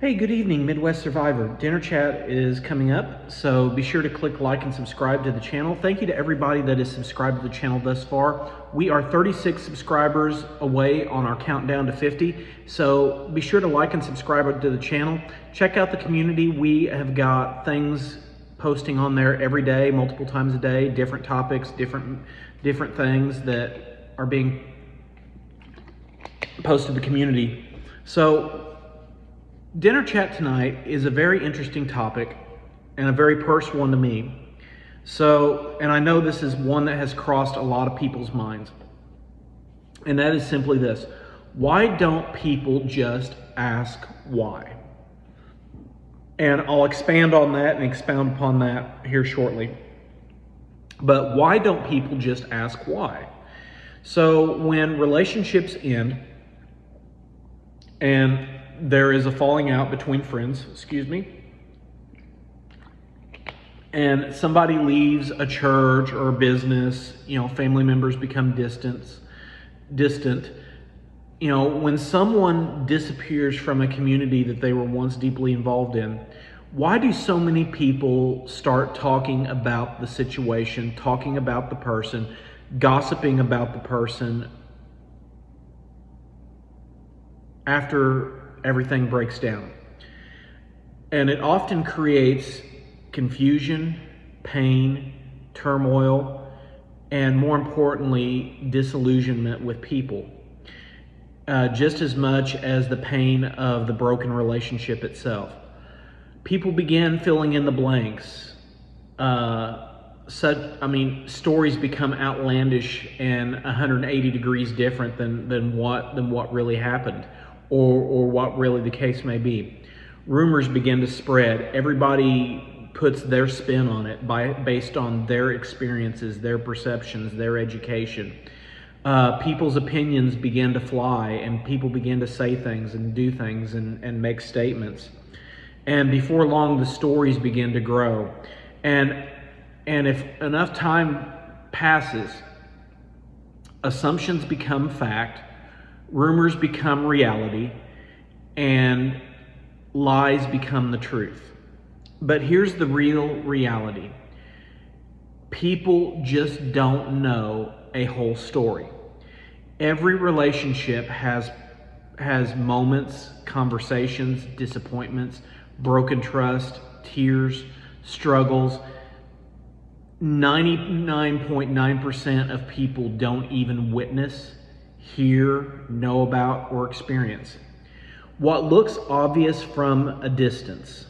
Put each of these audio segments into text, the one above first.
Hey, good evening, Midwest Survivor. Dinner chat is coming up, so be sure to click like and subscribe to the channel. Thank you to everybody that is subscribed to the channel thus far. We are 36 subscribers away on our countdown to 50, so be sure to like and subscribe to the channel. Check out the community. We have got things posting on there every day, multiple times a day, different topics, different things that are being posted to the community. So dinner chat tonight is a very interesting topic and a very personal one to me. And I know this is one that has crossed a lot of people's minds. And that is simply this: why don't people just ask why? And I'll expand on that and expound upon that here shortly. But why don't people just ask why? So when relationships end and there is a falling out between friends, and somebody leaves a church or a business, family members become distant. When someone disappears from a community that they were once deeply involved in, why do so many people start talking about the situation, talking about the person, gossiping about the person after everything breaks down? And it often creates confusion, pain, turmoil, and more importantly, disillusionment with people, just as much as the pain of the broken relationship itself. People begin filling in the blanks. Stories become outlandish and 180 degrees different than what really happened, or what really the case may be. Rumors begin to spread. Everybody puts their spin on it based on their experiences, their perceptions, their education. People's opinions begin to fly, and people begin to say things and do things and make statements. And before long, the stories begin to grow. And if enough time passes, assumptions become fact, rumors become reality, and lies become the truth. But here's the real reality: people just don't know a whole story. Every relationship has moments, conversations, disappointments, broken trust, tears, struggles. 99.9% of people don't even witness, hear, know about, or experience. What looks obvious from a distance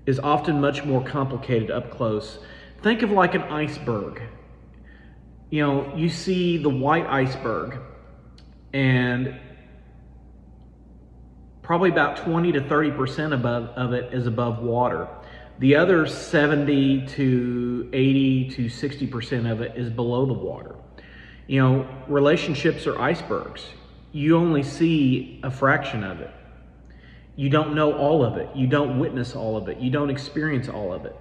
is often much more complicated up close. Think of like an iceberg. You see the white iceberg, and probably about 20 to 30% of it is above water. The other 70 to 80 to 60% of it is below the water. Relationships are icebergs. You only see a fraction of it. You don't know all of it. You don't witness all of it. You don't experience all of it.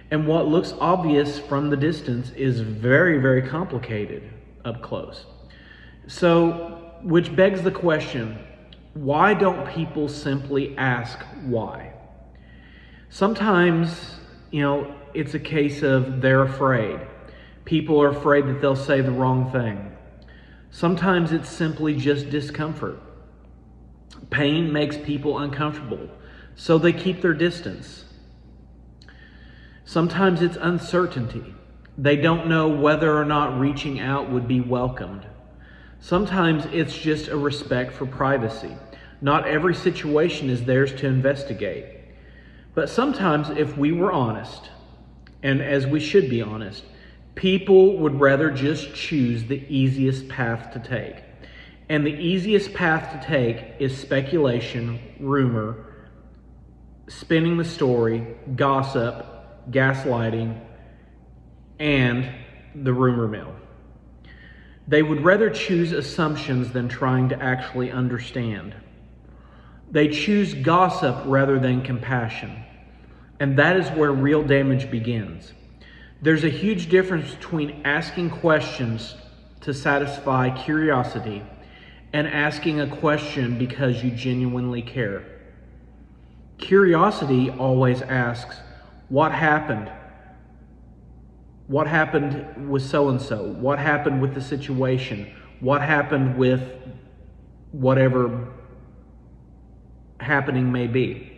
And what looks obvious from the distance is very, very complicated up close. So, which begs the question, why don't people simply ask why? Sometimes, it's a case of they're afraid. People are afraid that they'll say the wrong thing. Sometimes it's simply just discomfort. Pain makes people uncomfortable, so they keep their distance. Sometimes it's uncertainty. They don't know whether or not reaching out would be welcomed. Sometimes it's just a respect for privacy. Not every situation is theirs to investigate. But sometimes, if we were honest, and as we should be honest, people would rather just choose the easiest path to take. And the easiest path to take is speculation, rumor, spinning the story, gossip, gaslighting, and the rumor mill. They would rather choose assumptions than trying to actually understand. They choose gossip rather than compassion. And that is where real damage begins. There's a huge difference between asking questions to satisfy curiosity and asking a question because you genuinely care. Curiosity always asks, what happened? What happened with so-and-so? What happened with the situation? What happened with whatever happening may be?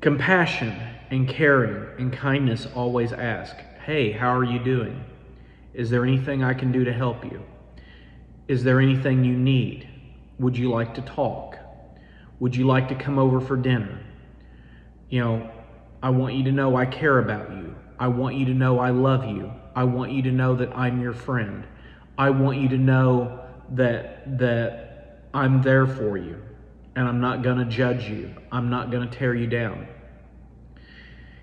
Compassion and caring and kindness always ask, hey, how are you doing? Is there anything I can do to help you? Is there anything you need? Would you like to talk? Would you like to come over for dinner? I want you to know I care about you. I want you to know I love you. I want you to know that I'm your friend. I want you to know that I'm there for you, and I'm not going to judge you. I'm not going to tear you down.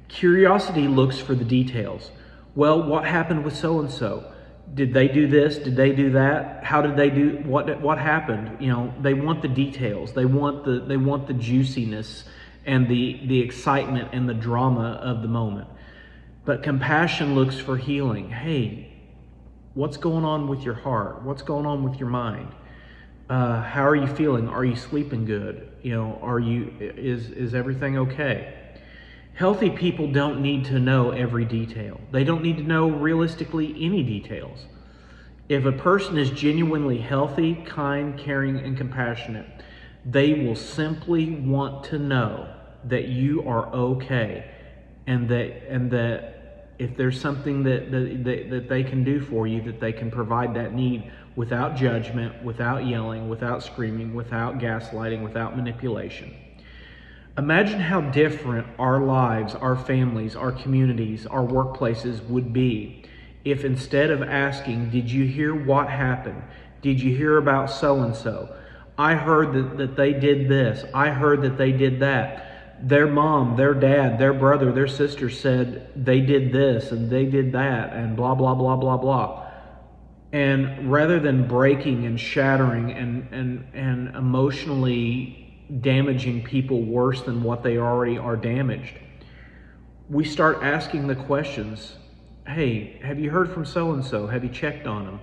Curiosity looks for the details. Well, what happened with so-and-so? Did they do this? Did they do that? How did they do? What happened? They want the details. They want the juiciness and the excitement and the drama of the moment. But compassion looks for healing. Hey, what's going on with your heart? What's going on with your mind? How are you feeling? Are you sleeping good? Is everything okay? Healthy people don't need to know every detail. They don't need to know realistically any details. If a person is genuinely healthy, kind, caring, and compassionate, they will simply want to know that you are okay, and that if there's something that they can do for you, that they can provide that need without judgment, without yelling, without screaming, without gaslighting, without manipulation. Imagine how different our lives, our families, our communities, our workplaces would be if instead of asking, did you hear what happened? Did you hear about so-and-so? I heard that they did this. I heard that they did that. Their mom, their dad, their brother, their sister said they did this and they did that and blah, blah, blah, blah, blah. And rather than breaking and shattering and emotionally damaging people worse than what they already are damaged, we start asking the questions. Hey, have you heard from so-and-so? Have you checked on them?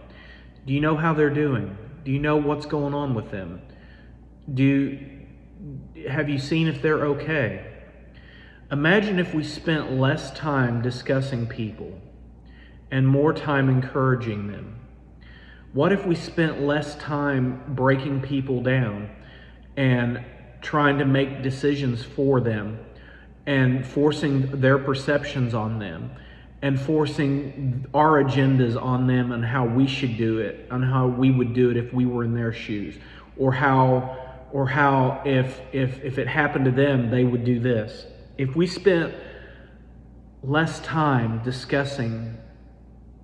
Do you know how they're doing? Do you know what's going on with them? Have you seen if they're okay? Imagine if we spent less time discussing people and more time encouraging them. What if we spent less time breaking people down and trying to make decisions for them and forcing their perceptions on them and forcing our agendas on them and how we should do it and how we would do it if we were in their shoes, or how if it happened to them, they would do this. If we spent less time discussing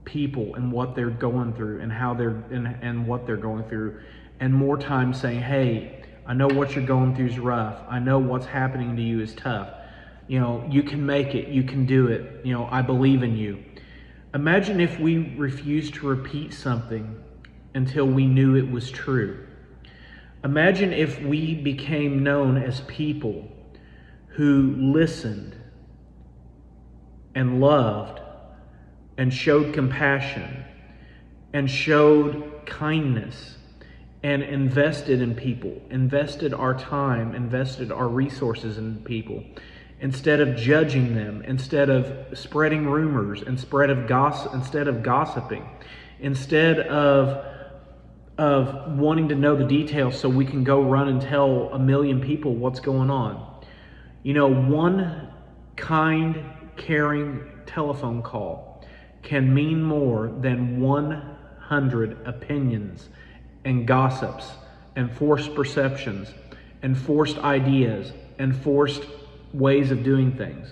people and what they're going through and how and what they're going through, and more time saying, hey, I know what you're going through is rough. I know what's happening to you is tough. You can make it. You can do it. I believe in you. Imagine if we refused to repeat something until we knew it was true. Imagine if we became known as people who listened and loved and showed compassion and showed kindness and invested in people, invested our time, invested our resources in people, instead of judging them, instead of spreading rumors, instead of gossiping, instead of wanting to know the details so we can go run and tell a million people what's going on. One kind, caring telephone call can mean more than 100 opinions and gossips and forced perceptions and forced ideas and forced ways of doing things.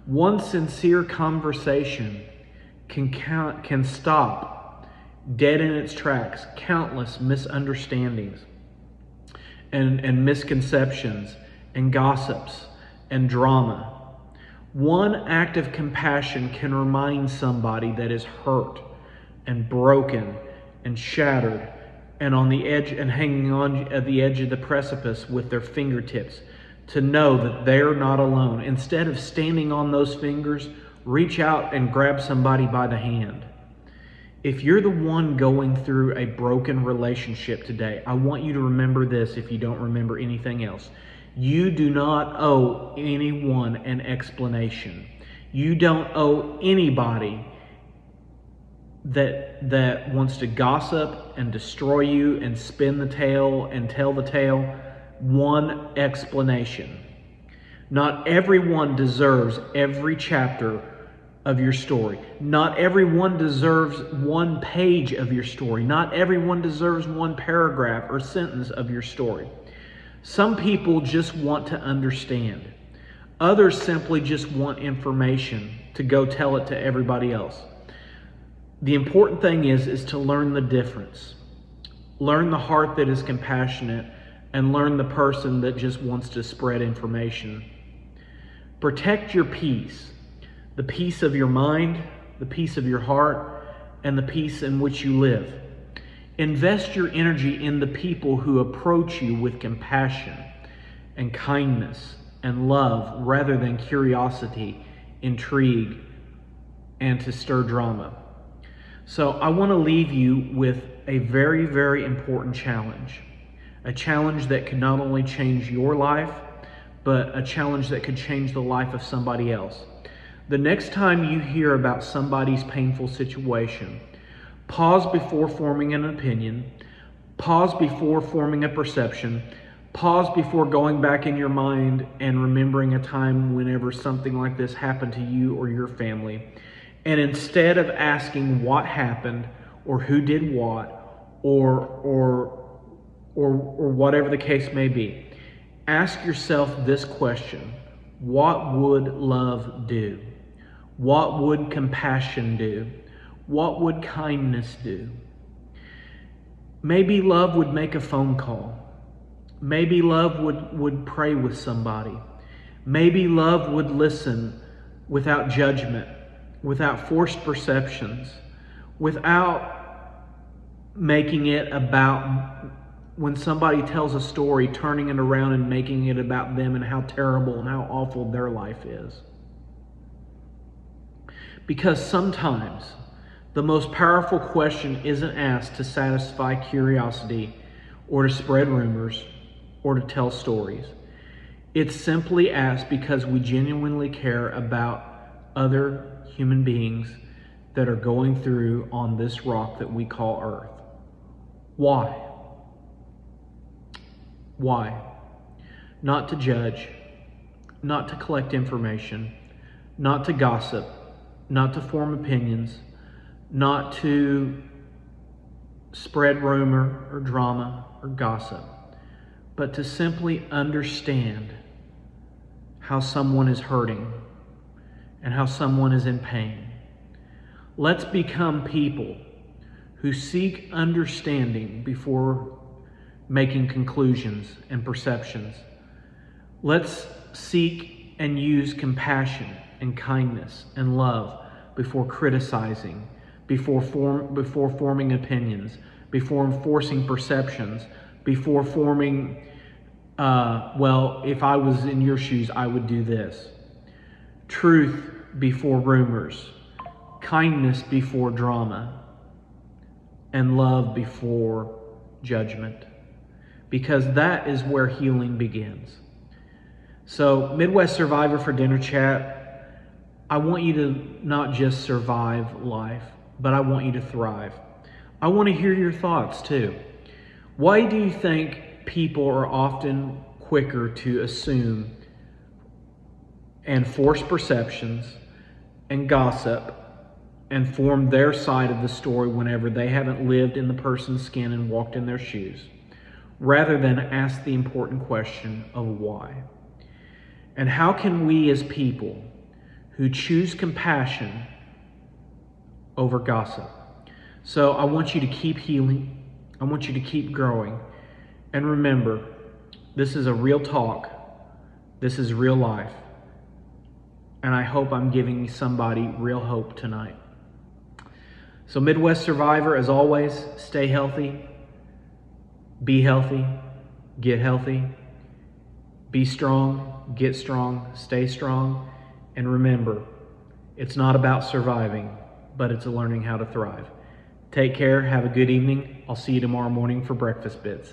One sincere conversation can stop dead in its tracks countless misunderstandings and misconceptions and gossips and drama. One act of compassion can remind somebody that is hurt and broken and shattered and on the edge and hanging on at the edge of the precipice with their fingertips, to know that they're not alone. Instead of standing on those fingers, reach out and grab somebody by the hand. If you're the one going through a broken relationship today, I want you to remember this if you don't remember anything else. You do not owe anyone an explanation. You don't owe anybody that wants to gossip and destroy you and spin the tale and tell the tale one explanation. Not everyone deserves every chapter of your story. Not everyone deserves one page of your story. Not everyone deserves one paragraph or sentence of your story. Some people just want to understand. Others simply just want information to go tell it to everybody else. The important thing is to learn the difference. Learn the heart that is compassionate and learn the person that just wants to spread information. Protect your peace, the peace of your mind, the peace of your heart, and the peace in which you live. Invest your energy in the people who approach you with compassion and kindness and love rather than curiosity, intrigue, and to stir drama. So I want to leave you with a very, very important challenge. A challenge that could not only change your life, but a challenge that could change the life of somebody else. The next time you hear about somebody's painful situation, pause before forming an opinion, pause before forming a perception, pause before going back in your mind and remembering a time whenever something like this happened to you or your family. And instead of asking what happened or who did what or whatever the case may be, ask yourself this question: what would love do? What would compassion do? What would kindness do? Maybe love would make a phone call. Maybe love would pray with somebody. Maybe love would listen without judgment, without forced perceptions, without making it about, when somebody tells a story, turning it around and making it about them and how terrible and how awful their life is. Because sometimes the most powerful question isn't asked to satisfy curiosity or to spread rumors or to tell stories. It's simply asked because we genuinely care about other human beings that are going through on this rock that we call Earth. Why? Why? Not to judge, not to collect information, not to gossip, not to form opinions, not to spread rumor or drama or gossip, but to simply understand how someone is hurting and how someone is in pain. Let's become people who seek understanding before making conclusions and perceptions. Let's seek and use compassion and kindness and love before criticizing, before forming opinions, before enforcing perceptions, before forming, well, if I was in your shoes, I would do this. Truth before rumors, kindness before drama, and love before judgment. Because that is where healing begins. So, Midwest Survivor for Dinner Chat, I want you to not just survive life, but I want you to thrive. I want to hear your thoughts too. Why do you think people are often quicker to assume and force perceptions and gossip and form their side of the story whenever they haven't lived in the person's skin and walked in their shoes, rather than ask the important question of why? And how can we as people who choose compassion over gossip? So I want you to keep healing. I want you to keep growing. And remember, this is a real talk. This is real life. And I hope I'm giving somebody real hope tonight. So Midwest Survivor, as always, stay healthy, be healthy, get healthy, be strong, get strong, stay strong. And remember, it's not about surviving, but it's learning how to thrive. Take care. Have a good evening. I'll see you tomorrow morning for Breakfast Bits.